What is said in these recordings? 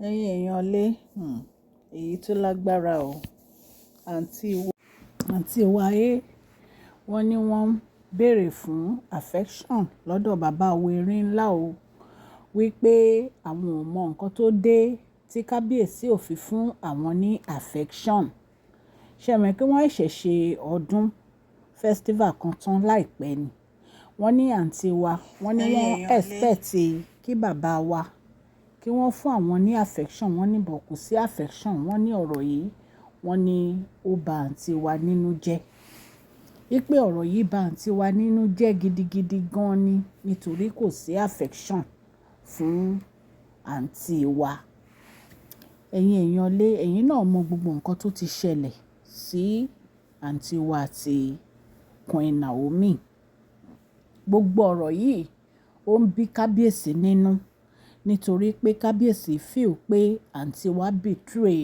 ẹ̀yin èèyàn lé èyí tó lágbára o àǹtí wáyé wọ́n ní wọ́n ń béèrè fún affection lọ́dọ̀ bàbá Wẹ̀rin ńlá o wípé àwọn ò mọ nǹkan tó dé tí kábíyèsí ò fi fún àwọn ní affection ṣe mọ̀ pé wọ́n ṣẹ̀ṣẹ̀ ṣe ọdún festival kan tán láìpẹ́ ni wọ́n ní àǹtí wa wọ́n ní wọ́n expect kí bàbá wa kí wọ́n fún àwọn ní affection wọ́n ní bọ̀ kò sí affection wọ́n ní ọ̀rọ̀ yìí wọ́n ní ó bà àǹtí wa nínú jẹ́ wípé ọ̀rọ̀ yìí bà àǹtí wa nínú jẹ́ gidigidi gan ni nítorí kò sí affection fún àǹtí wa ẹ̀yin èèyàn lé ẹ̀yin náà mọ gbogbo nǹkan tó ti ṣẹlẹ̀ sí àǹtí wa àti Queen Naomi gbogbo ọ̀rọ̀ yìí ó ń bí kábíyèsí nínú nítorí pé kábíyèsí feel pé àǹtí wa betray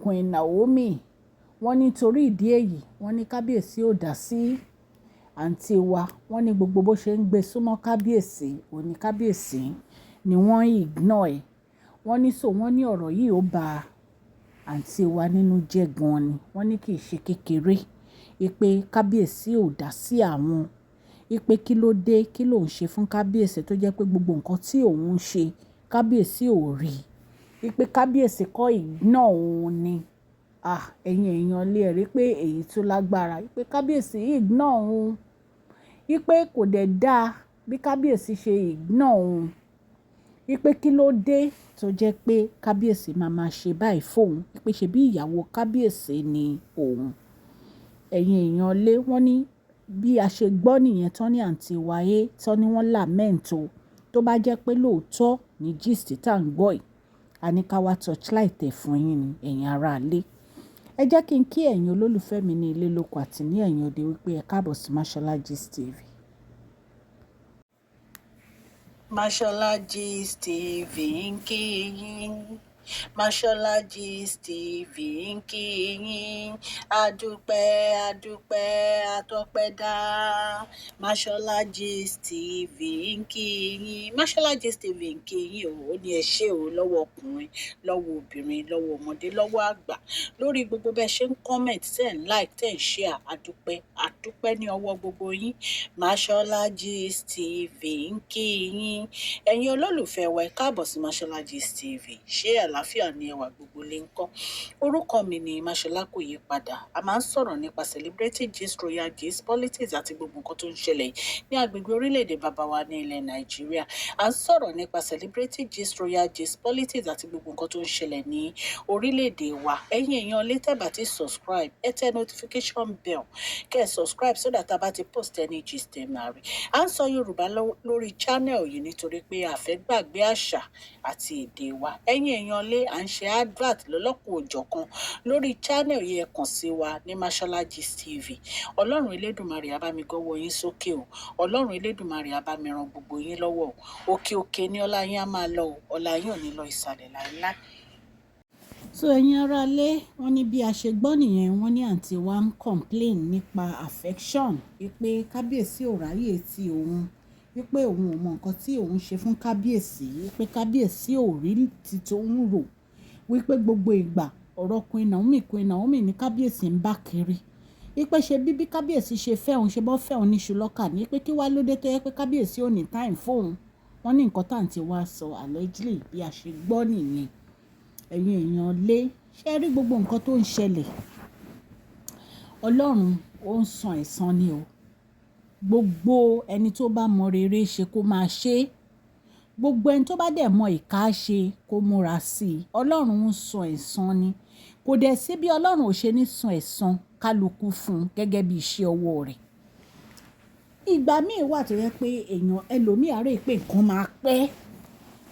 Queen Naomi wọ́n nítorí ìdí èyí wọ́n ní kábíyèsí ò dá sí àǹtí wa wọ́n ní gbogbo bó ṣe ń gbé súnmọ́ kábíyèsí òní kábíyèsí ni wọ́n ignore ẹ̀ wọ́n ní wọ́n ní ọ̀rọ̀ yìí ó bà àǹtí wa nínú jẹ́ gan ni wọ́n ní kì í ṣe kékeré pé kábíyèsí ò dá sí àwọn ipe kí ló dé kí ló ń ṣe fún kábíyèsí tó jẹ́ pé gbogbo nǹkan tí òun ń ṣe kábíyèsí ò rí ipe kábíyèsí kọ́ ignore òun ni ẹ̀yin èèyàn lè rí pé èyí tó lágbára ipe kábíyèsí ignore òun ipe kò dẹ̀ dáa bí kábíyèsí ṣe ignore òun ipe kí ló dé tó jẹ́ pé kábíyèsí máa ṣe báyìí fóun ipe ṣe bí ìyàwó kábíyèsí ni òun ẹ̀yin èèyàn lé wọ́n ní bí a ṣe gbọ́ nìyẹn tán ní àǹtí wáyé tán ní wọ́n lament o tó bá jẹ́ pé lóòótọ́ ní gist tá à ń gbọ́ yìí a ní ká wá torchlight ẹ̀ fún yín ni ẹ̀yin ará ilé ẹ jẹ́ kí n kí ẹ̀yin olólùfẹ́ mi ní ilé lóko àti ní ẹ̀yin òde wípé ẹ káàbọ̀ sí Mashola Gist TV. Mashola Gist TV ń kí yín. Mashola Gist TV ń kí yín. Adúpẹ́ atọ́pẹ́dá. Mashola Gist TV ń kí yín. Mashola Gist TV ń kí yín o. Ó ní ẹ ṣé o lọ́wọ́ ọkùnrin, lọ́wọ́ obìnrin, lọ́wọ́ ọmọdé, lọ́wọ́ àgbà. Lórí gbogbo bẹ́ẹ̀ ṣe ń comment, tẹ́ ń like, tẹ́ ń share. Adúpẹ́ ní ọwọ́ gbogbo yín. Mashola Gist TV ń kí yín. Ẹ̀yin olólùfẹ́ wa ẹ káàbọ̀ sí Mashola Gist TV. Ṣé àlàáfíà ni ẹwà gbogbo lè ń kọ́? Orúkọ mi ni Mashola kò yí padà. A máa ń sọ̀rọ̀ nípa celebrity gist, royal gist, politics àti gbogbo nǹkan tó ń ṣẹlẹ̀ ní agbègbè orílẹ̀-èdè bàbá wa ní ilẹ̀ Nàìjíríà. A ń sọ̀rọ̀ nípa celebrity gist, royal gist, politics àti gbogbo nǹkan tó ń ṣẹlẹ̀ ní orílẹ̀-èdè wa. Ẹ̀yin èèyàn lè tẹ́ bá ti subscribe, ẹ tẹ notification bell kẹ́ ẹ subscribe so that a bá ti post any gist ẹ máa rí. À ń sọ Yorùbá lórí channel yìí nítorí pé a fẹ́ gbàgbé àṣà àti èdè wa. Ẹ̀yin èèyàn lé à ń ṣe advert lọ́lọ́kùn òjọ̀kan lórí channel yìí ẹ kàn sí wa ní Mashola Gist TV. Ọlọ́run Elédùmarè á bá mi gọ́wọ́ yín sókè o. Ọlọ́run Elédùmarè á bá mi ran gbogbo yín lọ́wọ́ o. Òkè òkè ni ọlá yín á máa lọ o. Ọlá yín ò ní lọ ìsàlẹ̀ láéláé. so ẹ̀yin ará ilé wọ́n ní bí a ṣe gbọ́ nìyẹn wọ́n ní àǹtí wa ń complain nípa affection wípé kábíyèsí ò ráyè ti òun wípé òun ò mọ nǹkan tí òun ṣe fún kábíyèsí wípé kábíyèsí ò rí ti tóun rò wípé gbogbo ìgbà ọ̀rọ̀ Queen Naomi ní kábíyèsí ń bá kiri wípé ṣe bí kábíyèsí ṣe fẹ́ òun ṣe bọ́ fẹ́ òun níṣu lọ́kà ní pé kí wá lóde tó yẹ pé kábíyèsí ò ní time fóun wọ́n ní nǹkan táǹtí wa sọ allegedly bí a ṣe gbọ́ nìyẹn ẹ̀yin èèyàn lé ṣe rí gbogbo nǹkan tó ń ṣẹlẹ̀ Ọlọ́run ó ń san ẹ̀san ni o gbogbo ẹni tó bá mọ rere ṣe kó máa ṣe gbogbo ẹni tó bá dẹ̀ mọ ìkà ṣe kó múra sí i Ọlọ́run ń san ẹ̀san ni kò dẹ̀ sí bí Ọlọ́run ò ṣe ní san ẹ̀san kálukú fún un gẹ́gẹ́ bí iṣẹ́ ọwọ́ rẹ̀ ìgbà míì wà tó yẹ pé èèyàn ẹlòmíì àárẹ̀ pé nǹkan máa pẹ́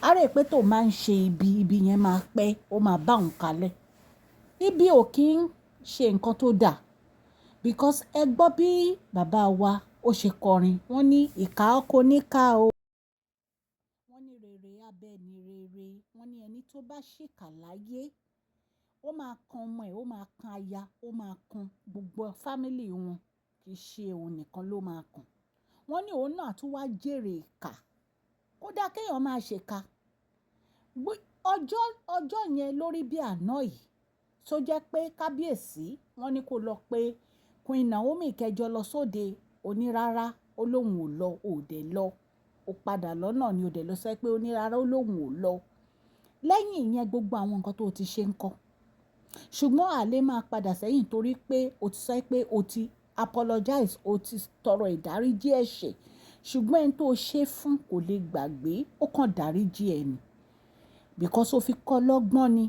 àárẹ̀ pé tó máa ń ṣe ibi yẹn máa pẹ́ ó máa bá òun kalẹ̀ ibi ò kí ń ṣe nǹkan tó dáa because ẹ gbọ́ bí bàbá wa ó ṣe kọrin wọ́n ní ìkà ọkọ níkà o wọ́n ní rere abẹ́ ni rere wọ́n ní ẹni tó bá ṣèkà láyé ó máa kan ọmọ ẹ̀ ó máa kan aya ó máa kan gbogbo fámìlì wọn kì í ṣe òun nìkan ló máa kàn wọ́n ní òun náà tún wá jèrè ìkà kódà kéèyàn máa ṣèkà ọjọ́ yẹn lórí bí àná yìí tó jẹ́ pé kábíyèsí wọ́n ní kó lọ pé Queen Naomi kẹjọ lọ sóde onírárá ó lóun ò lọ òde lọ ó padà lọ́nà ni òde lọ sọ pé onírárá ó lóun ò lọ lẹ́yìn ìyẹn gbogbo àwọn nǹkan tó ti ṣe ń kọ́ ṣùgbọ́n àlè máa padà sẹ́yìn torí pé o ti sọ pé o ti apologize o ti tọrọ ìdáríjì ẹ̀ṣẹ̀ ṣùgbọ́n ẹni tó ṣe fún kò lè gbàgbé ó kàn dáríjì ẹ̀ ni because ó fi kọ́ lọ́gbọ́n ni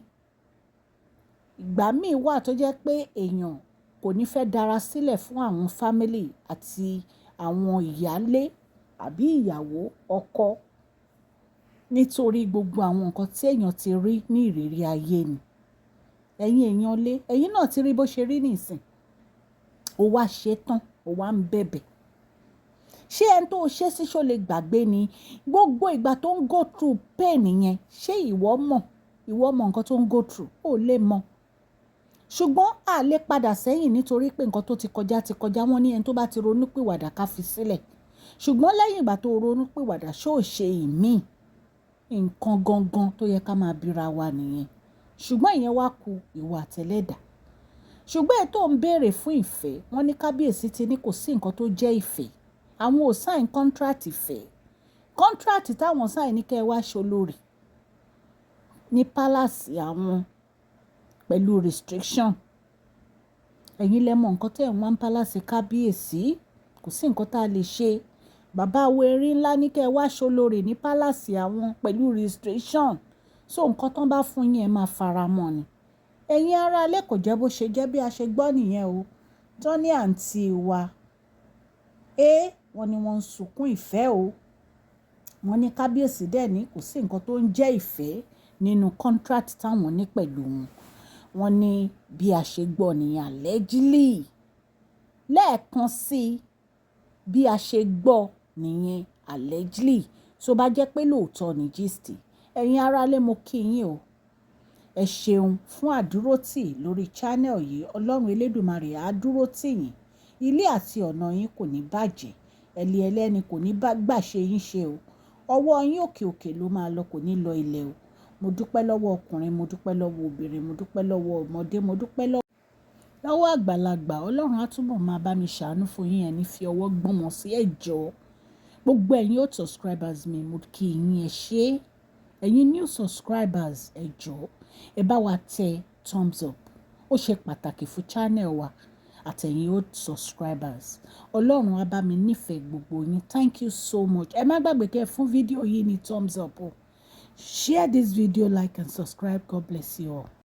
ìgbà míì wà tó jẹ́ pé èèyàn kò ní fẹ́ dára sílẹ̀ fún àwọn family àti àwọn ìyálé àbí ìyàwó ọkọ nítorí gbogbo àwọn nǹkan tí èèyàn ti rí ní ìrírí ayé ni ẹ̀yin èèyàn lé ẹ̀yin náà ti rí bó ṣe rí nìsín ó wá ṣe tán ó wá ń bẹ̀bẹ̀ ṣé ẹni tó ṣe sí ṣó lè gbàgbé ni gbogbo ìgbà tó ń go through pain yẹn ṣé ìwọ mọ̀ nǹkan tó ń go through ó lè mọ̀ ṣùgbọ́n a lè padà sẹ́yìn nítorí pé nǹkan tó ti kọjá wọ́n ní ẹni tó bá ti ronú pìwàdà ká fi sílẹ̀ ṣùgbọ́n lẹ́yìn ìgbà tó ronú pìwàdà ṣó ṣe ìmíì nǹkan gangan tó yẹ ká máa bira wa nìyẹn ṣùgbọ́n ìyẹn wá ku ìwà àtẹlẹ́dà ṣùgbọ́n èyí tó ń béèrè fún ìfẹ́ wọ́n ní kábíyèsí ti ní kò sí nǹkan tó jẹ́ ìfẹ́ àwọn ò sign contract ìfẹ́ contract táwọn sign ní kẹ́ ẹ wá ṣolórí ní palace àwọn pẹ̀lú restriction ẹ̀yin lẹ mọ̀ nǹkan tẹ́ ẹ̀ wọ́n palace kábíyèsí kò sí nǹkan tá a lè ṣe bàbá Awérin ńlá ní kẹ́ ẹ wá ṣolórí ní palace àwọn pẹ̀lú restriction so nǹkan tán bá fún yín ẹ máa fara mọ́ ni ẹ̀yin ará ilé kò jẹ́ bó ṣe jẹ́ bí a ṣe gbọ́ nìyẹn o tán ní àǹtí wa wọ́n ní wọ́n ń sunkún ìfẹ́ o wọ́n ní kábíyèsí dẹ̀ ní kò sí nǹkan tó ń jẹ́ ìfẹ́ nínú contract táwọn ní pẹ̀lú wọn wọ́n ní bí a ṣe gbọ́ nìyẹn allegedly lẹ́ẹ̀kan sí bí a ṣe gbọ́ nìyẹn allegedly tó bá jẹ́ pé lóòótọ́ ní gist ẹ̀yin aráalé mo kí yín o ẹ ṣeun fún àdúrótì lórí channel yìí ọlọ́run elédùmarè á dúró tì yín ilé àti ọ̀nà yín kò ní bàjẹ́ ẹ̀lì ẹlẹ́ni kò ní gbà ṣe yín ṣe o ọwọ́ yín òkè òkè ló máa lọ kò ní lọ ilẹ̀ o mo dúpẹ́ lọ́wọ́ ọkùnrin mo dúpẹ́ lọ́wọ́ obìnrin mo dúpẹ́ lọ́wọ́ ọmọdé mo dúpẹ́ lọ́wọ́ àgbàlagbà ọlọ́run á túbọ̀ máa bá mi ṣàánú fún yín ẹni fi ọwọ́ gbọ́mọ sí ẹ̀jọ́ gbogbo ẹ̀yin old subscribers mi mo kí yín ẹ ṣé ẹ̀yin new subscribers ẹ jọ̀ọ́ ẹ bá wa tẹ thumbs up ó ṣe pàtàkì fún channel wa àtẹ̀yin old subscribers ọlọ́run á bá mi nífẹ̀ẹ́ gbogbo yín thank you so much ẹ má gbàgbé kẹ́ ẹ fún fídíò yìí ní thumbs up o share this video like and subscribe God bless you all.